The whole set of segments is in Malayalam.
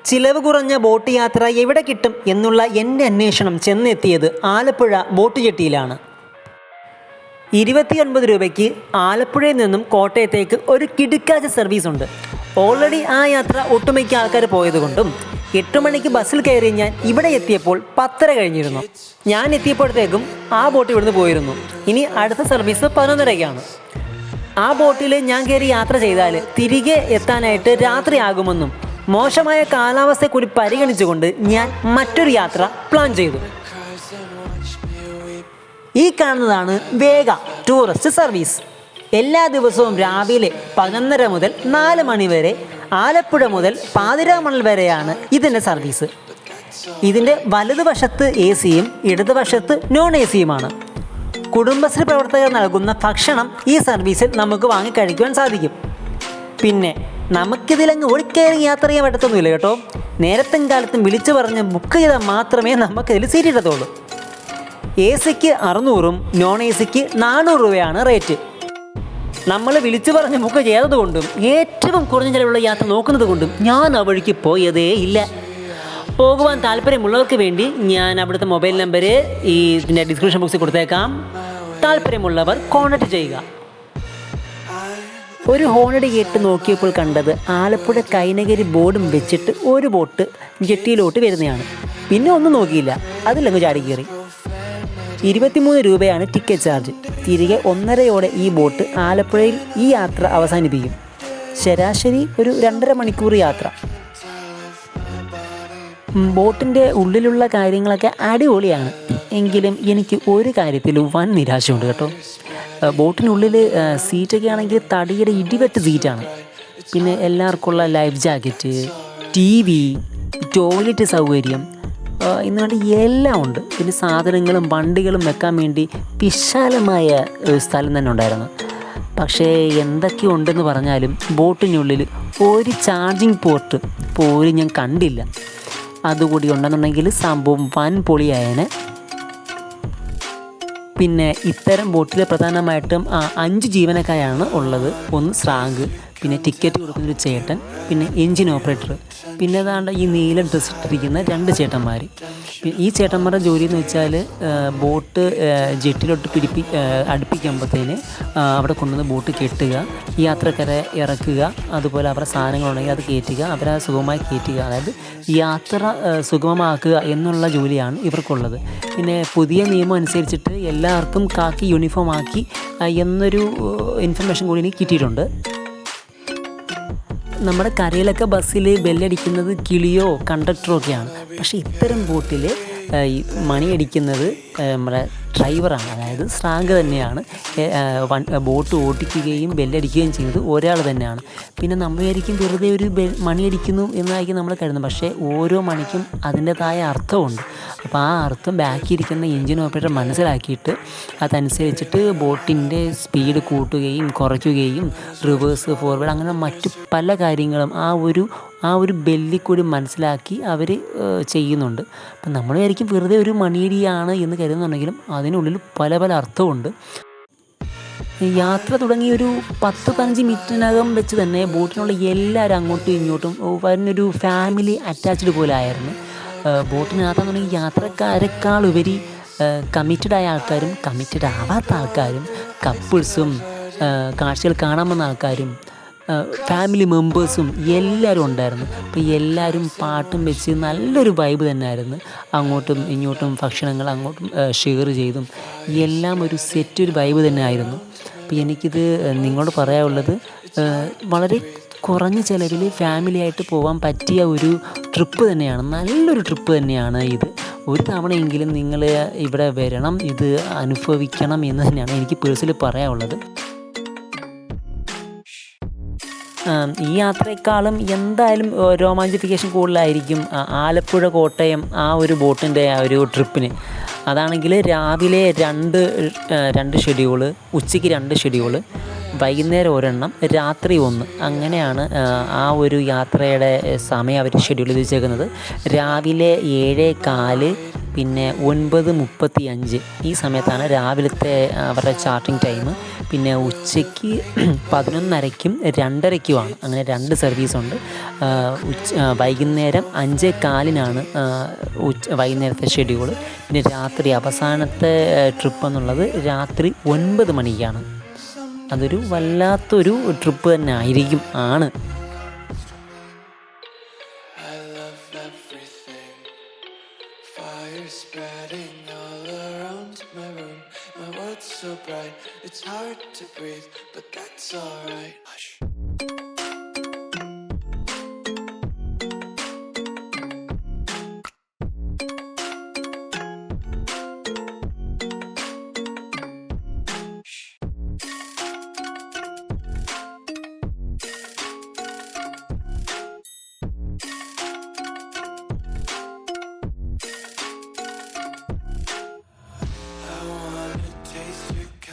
ചിലവ് കുറഞ്ഞ ബോട്ട് യാത്ര എവിടെ കിട്ടും എന്നുള്ള എൻ്റെ അന്വേഷണം ചെന്നെത്തിയത് ആലപ്പുഴ ബോട്ട് ജെട്ടിയിലാണ്. 29 രൂപയ്ക്ക് ആലപ്പുഴയിൽ നിന്നും കോട്ടയത്തേക്ക് ഒരു കിടുക്കാച്ച സർവീസ് ഉണ്ട്. ഓൾറെഡി ആ യാത്ര ഒട്ടുമിക്ക ആൾക്കാർ പോയതുകൊണ്ടും 8 മണിക്ക് ബസ്സിൽ കയറി ഞാൻ ഇവിടെ എത്തിയപ്പോൾ 10:30 കഴിഞ്ഞിരുന്നു. ഞാൻ എത്തിയപ്പോഴത്തേക്കും ആ ബോട്ട് ഇവിടുന്ന് പോയിരുന്നു. ഇനി അടുത്ത സർവീസ് 11:30ക്കാണ്. ആ ബോട്ടിൽ ഞാൻ കയറി യാത്ര ചെയ്താൽ തിരികെ എത്താനായിട്ട് രാത്രിയാകുമെന്നും മോശമായ കാലാവസ്ഥയെ കൂടി പരിഗണിച്ചുകൊണ്ട് ഞാൻ മറ്റൊരു യാത്ര പ്ലാൻ ചെയ്തു. ഈ കാണുന്നതാണ് വേഗ ടൂറിസ്റ്റ് സർവീസ്. എല്ലാ ദിവസവും രാവിലെ 11:30 മുതൽ 4 മണി വരെ ആലപ്പുഴ മുതൽ പാതിരാമണൽ വരെയാണ് ഇതിൻ്റെ സർവീസ്. ഇതിൻ്റെ വലതുവശത്ത് AC-യും ഇടതുവശത്ത് നോൺ AC-യുമാണ്. കുടുംബശ്രീ പ്രവർത്തകർ നൽകുന്ന ഭക്ഷണം ഈ സർവീസിൽ നമുക്ക് വാങ്ങി കഴിക്കുവാൻ സാധിക്കും. പിന്നെ നമുക്കിതിലങ്ങ് ഒഴിക്കേറി യാത്ര ചെയ്യാൻ പറ്റത്തൊന്നുമില്ല കേട്ടോ. നേരത്തും കാലത്തും വിളിച്ചു പറഞ്ഞ് ബുക്ക് ചെയ്താൽ മാത്രമേ നമുക്കിതിൽ സീറ്റ് കിട്ടത്തുള്ളൂ. AC-ക്ക് 600-ഉം നോൺ AC-ക്ക് 400 രൂപയാണ് റേറ്റ്. നമ്മൾ വിളിച്ചു പറഞ്ഞ് ബുക്ക് ചെയ്തതുകൊണ്ടും ഏറ്റവും കുറഞ്ഞ ചിലവുള്ള യാത്ര നോക്കുന്നത് കൊണ്ടും ഞാൻ ആ വഴിക്ക് പോയതേ ഇല്ല. പോകുവാൻ താല്പര്യമുള്ളവർക്ക് വേണ്ടി ഞാൻ അവിടുത്തെ മൊബൈൽ നമ്പർ ഇതിൻ്റെ ഡിസ്ക്രിപ്ഷൻ ബോക്സിൽ കൊടുത്തേക്കാം. താല്പര്യമുള്ളവർ കോൺടാക്ട് ചെയ്യുക. ഒരു ഹോണടി കേട്ട് നോക്കിയപ്പോൾ കണ്ടത് ആലപ്പുഴ കൈനകരി ബോർഡും വെച്ചിട്ട് ഒരു ബോട്ട് ജെട്ടിയിലോട്ട് വരുന്നതാണ്. പിന്നെ ഒന്നും നോക്കിയില്ല, അതിലങ്ങ് ചാടി കയറി. 23 രൂപയാണ് ടിക്കറ്റ് ചാർജ്. തിരികെ 1:30 ഈ ബോട്ട് ആലപ്പുഴയിൽ ഈ യാത്ര അവസാനിപ്പിക്കും. ശരാശരി ഒരു 2.5 മണിക്കൂർ യാത്ര. ബോട്ടിൻ്റെ ഉള്ളിലുള്ള കാര്യങ്ങളൊക്കെ അടിപൊളിയാണ്. എങ്കിലും എനിക്ക് ഒരു കാര്യത്തിൽ വൻ നിരാശയുണ്ട് കേട്ടോ. ബോട്ടിനുള്ളിൽ സീറ്റൊക്കെ ആണെങ്കിൽ തടിയുടെ ഇടിവെട്ട് സീറ്റാണ്. പിന്നെ എല്ലാവർക്കുള്ള ലൈഫ് ജാക്കറ്റ്, TV, ടോയ്ലറ്റ് സൗകര്യം എന്ന് വേണ്ടി എല്ലാം ഉണ്ട്. പിന്നെ സാധനങ്ങളും വണ്ടികളും വെക്കാൻ വേണ്ടി വിശാലമായ ഒരു സ്ഥലം തന്നെ ഉണ്ടായിരുന്നു. പക്ഷേ എന്തൊക്കെ ഉണ്ടെന്ന് പറഞ്ഞാലും ബോട്ടിനുള്ളിൽ ഒരു ചാർജിങ് പോർട്ട് പോലും ഞാൻ കണ്ടില്ല. അതുകൂടി ഉണ്ടെന്നുണ്ടെങ്കിൽ സംഭവം വൻ പൊളിയായേനെ. പിന്നെ ഇത്തരം ബോട്ടിൽ പ്രധാനമായിട്ടും 5 ജീവനക്കാരാണ് ഉള്ളത്. ഒന്ന് സ്രാങ്ക്, പിന്നെ ടിക്കറ്റ് കൊടുക്കുന്നൊരു ചേട്ടൻ, പിന്നെ എൻജിൻ ഓപ്പറേറ്റർ, പിന്നെ ഏതാണ്ട് ഈ നീല ഡ്രസ് ഇട്ടിരിക്കുന്ന 2 ചേട്ടന്മാർ. ഈ ചേട്ടന്മാരുടെ ജോലി എന്ന് വെച്ചാൽ ബോട്ട് ജെട്ടിലോട്ട് അടുപ്പിക്കുമ്പോഴത്തേന് അവിടെ കൊണ്ടുവന്ന് ബോട്ട് കെട്ടുക, യാത്രക്കാരെ ഇറക്കുക, അതുപോലെ അവരുടെ സാധനങ്ങളുണ്ടെങ്കിൽ അത് കയറ്റുക, അവരെ സുഗമമായി കയറ്റുക, അതായത് യാത്ര സുഗമമാക്കുക എന്നുള്ള ജോലിയാണ് ഇവർക്കുള്ളത്. പിന്നെ പുതിയ നിയമം അനുസരിച്ചിട്ട് എല്ലാവർക്കും കാക്കി യൂണിഫോം ആക്കി എന്നൊരു ഇൻഫർമേഷൻ കൂടി എനിക്ക് കിട്ടിയിട്ടുണ്ട്. നമ്മുടെ കരയിലൊക്കെ ബസ്സിൽ ബെല്ലടിക്കുന്നത് കിളിയോ കണ്ടക്ടറോ ഒക്കെയാണ്. പക്ഷേ ഇത്തരം ബോട്ടിൽ ഈ മണിയടിക്കുന്നത് നമ്മുടെ ഡ്രൈവറാണ്, അതായത് സ്രാങ്ക് തന്നെയാണ്. ബോട്ട് ഓടിക്കുകയും ബെല്ലടിക്കുകയും ചെയ്യുന്നത് ഒരാൾ തന്നെയാണ്. പിന്നെ നമ്മൾ വിചാരിക്കും വെറുതെ ഒരു മണിയടിക്കുന്നു എന്നായിരിക്കും നമ്മൾ കരുതുന്നത്. പക്ഷേ ഓരോ മണിക്കും അതിൻ്റെതായ അർത്ഥമുണ്ട്. അപ്പോൾ ആ അർത്ഥം ബാക്കിയിരിക്കുന്ന എൻജിൻ ഓപ്പറേറ്റർ മനസ്സിലാക്കിയിട്ട് അതനുസരിച്ചിട്ട് ബോട്ടിൻ്റെ സ്പീഡ് കൂട്ടുകയും കുറയ്ക്കുകയും റിവേഴ്സ് ഫോർവേഡ് അങ്ങനെ മറ്റു പല കാര്യങ്ങളും ആ ഒരു ബെല്ലിൽ കൂടി മനസ്സിലാക്കി അവർ ചെയ്യുന്നുണ്ട്. അപ്പം നമ്മൾ വിചാരിക്കും വെറുതെ ഒരു മണിയടിയാണ് എന്ന് കരുതുന്നുണ്ടെങ്കിലും അതിനുള്ളിൽ പല പല അർത്ഥമുണ്ട്. യാത്ര തുടങ്ങി ഒരു 10-15 മിനിറ്റിനകം വെച്ച് തന്നെ ബോട്ടിനുള്ള എല്ലാവരും അങ്ങോട്ടും ഇങ്ങോട്ടും വരുന്നൊരു ഫാമിലി അറ്റാച്ച്ഡ് പോലെ ആയിരുന്നു. ബോട്ടിനകത്താണെന്നുണ്ടെങ്കിൽ യാത്രക്കാരെക്കാൾ ഉപരി കമ്മിറ്റഡായ ആൾക്കാരും കമ്മിറ്റഡ് ആവാത്ത ആൾക്കാരും കപ്പിൾസും കാഴ്ചകൾ കാണാൻ വന്ന ആൾക്കാരും ഫാമിലി മെമ്പേഴ്സും എല്ലാവരും ഉണ്ടായിരുന്നു. അപ്പോൾ എല്ലാവരും പാട്ടും വെച്ച് നല്ലൊരു വൈബ് തന്നെയായിരുന്നു. അങ്ങോട്ടും ഇങ്ങോട്ടും ഭക്ഷണങ്ങൾ അങ്ങോട്ടും ഷെയർ ചെയ്തും എല്ലാം ഒരു സെറ്റ് ഒരു വൈബ് തന്നെ ആയിരുന്നു. അപ്പോൾ എനിക്കിത് നിങ്ങളോട് പറയാനുള്ളത് വളരെ കുറഞ്ഞ ചിലവിൽ ഫാമിലിയായിട്ട് പോകാൻ പറ്റിയ ഒരു ട്രിപ്പ് തന്നെയാണ്. നല്ലൊരു ട്രിപ്പ് തന്നെയാണ് ഇത്. ഒരു തവണയെങ്കിലും നിങ്ങൾ ഇവിടെ വരണം, ഇത് അനുഭവിക്കണം എന്ന് തന്നെയാണ് എനിക്ക് പേഴ്സണലി പറയാനുള്ളത്. ഈ യാത്രയെക്കാളും എന്തായാലും രോമാഞ്ചിഫിക്കേഷൻ കൂടുതലായിരിക്കും ആലപ്പുഴ കോട്ടയം ആ ഒരു ബോട്ടിൻ്റെ ആ ഒരു ട്രിപ്പിന്. അതാണെങ്കിൽ രാവിലെ 2 ഷെഡ്യൂള്, ഉച്ചയ്ക്ക് 2 ഷെഡ്യൂള്, വൈകുന്നേരം 1 രാത്രി 1. അങ്ങനെയാണ് ആ ഒരു യാത്രയുടെ സമയം അവർ ഷെഡ്യൂൾ ചെയ്ത് വെച്ചേക്കുന്നത്. രാവിലെ 7:15, പിന്നെ 9:35 ഈ സമയത്താണ് രാവിലത്തെ അവരുടെ ചാർട്ടിങ് ടൈം. പിന്നെ ഉച്ചയ്ക്ക് 11:30ക്കും 2:30ക്കുമാണ്. അങ്ങനെ 2 സർവീസുണ്ട്. വൈകുന്നേരം 5:15-നാണ് വൈകുന്നേരത്തെ ഷെഡ്യൂൾ. പിന്നെ രാത്രി അവസാനത്തെ ട്രിപ്പ് എന്നുള്ളത് രാത്രി 9 മണിക്കാണ്. അതൊരു വല്ലാത്തൊരു ട്രിപ്പ് തന്നെ ആയിരിക്കും ആണ്. So bright, it's hard to breathe, but that's alright. Hush.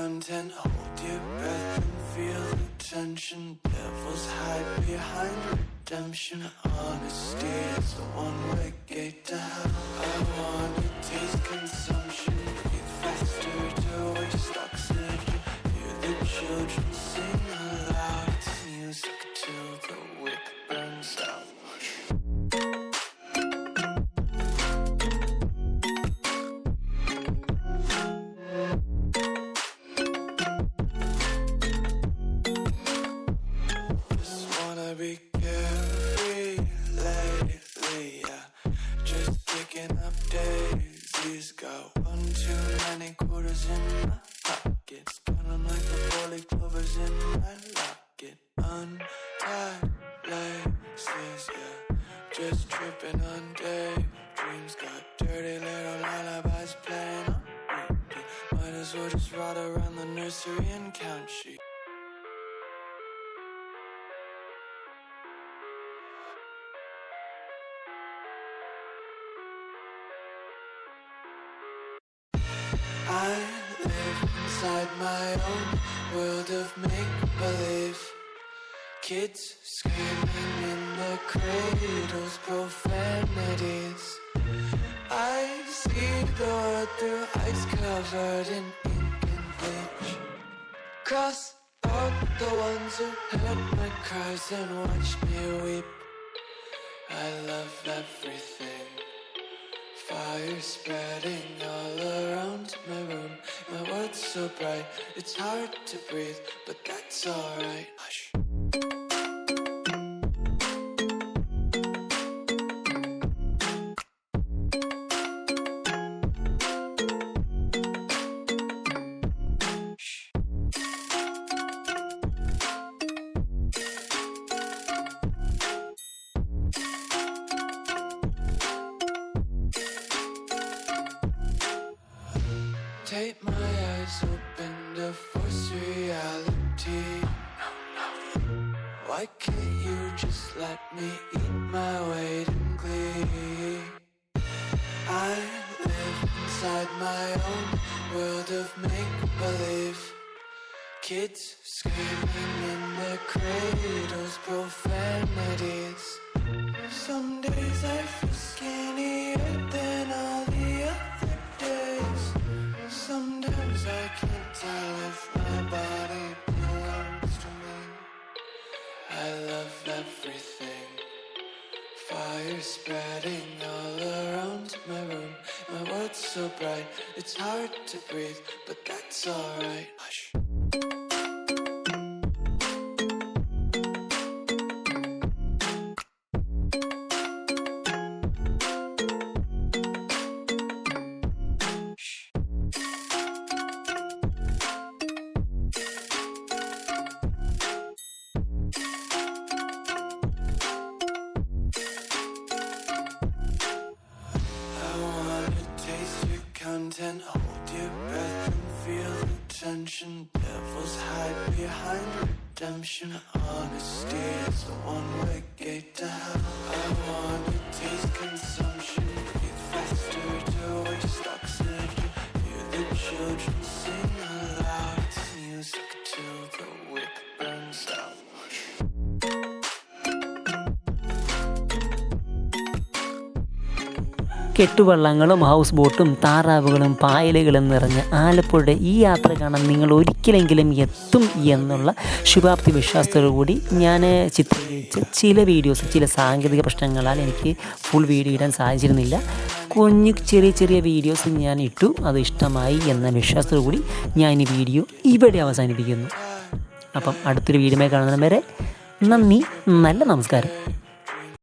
Content, hold your breath and feel the tension. Devils hide behind redemption. Honesty is the one-way gate to hell. I wanna taste consumption. Breathe faster to waste oxygen. Hear the children sing aloud. It's music till the wick burns out. Be carefree lately, yeah. Just picking up daisies. Got one too many quarters in my pockets. Counting like the 40 clovers in my locket. Untied laces, yeah. Just tripping on daydreams. Got dirty little lullabies playing on repeat. Might as well just ride around the nursery and count sheep. I live inside my own world of make-believe. Kids screaming in their cradles, profanities. I see the world through ice covered in ink and bleach. Cross out the ones who heard my cries and watched me weep. I love everything. Fire spreading all around my room. My world's so bright, it's hard to breathe, but that's alright. Hush. Take my eyes open to force reality. Why can't you just let me eat my weight in glee? I live inside my own world of make-believe. Kids screaming in their cradles, profanities. Some days I feel skinnier than all the other days. Sometimes I can't tell if my body belongs to me. I love everything. Fire spreading all around my room. My world's so bright, it's hard to breathe, but that's alright. Hush. Content, hold your breath and feel the tension. Devils hide behind redemption. Honesty is the one-way gate to hell. I wanna taste consumption. Breathe faster to waste oxygen. Hear the children sing aloud. It's music till the wick burns out. കെട്ടുവള്ളങ്ങളും ഹൗസ് ബോട്ടും താറാവുകളും പായലുകളും നിറഞ്ഞ ആലപ്പുഴയുടെ ഈ യാത്ര കാണാൻ നിങ്ങൾ ഒരിക്കലെങ്കിലും എത്തും എന്നുള്ള ശുഭാപ്തി വിശ്വാസത്തോടുകൂടി ഞാൻ ചിത്രീകരിച്ച ചില വീഡിയോസ് ചില സാങ്കേതിക പ്രശ്നങ്ങളാൽ എനിക്ക് ഫുൾ വീഡിയോ ഇടാൻ സാധിച്ചിരുന്നില്ല. കുഞ്ഞു ചെറിയ ചെറിയ വീഡിയോസ് ഞാൻ ഇട്ടു. അത് ഇഷ്ടമായി എന്ന വിശ്വാസത്തോടു കൂടി ഞാൻ ഈ വീഡിയോ ഇവിടെ അവസാനിപ്പിക്കുന്നു. അപ്പം അടുത്തൊരു വീഡിയോയിൽ കാണുന്നവരെ നന്ദി, നല്ല നമസ്കാരം.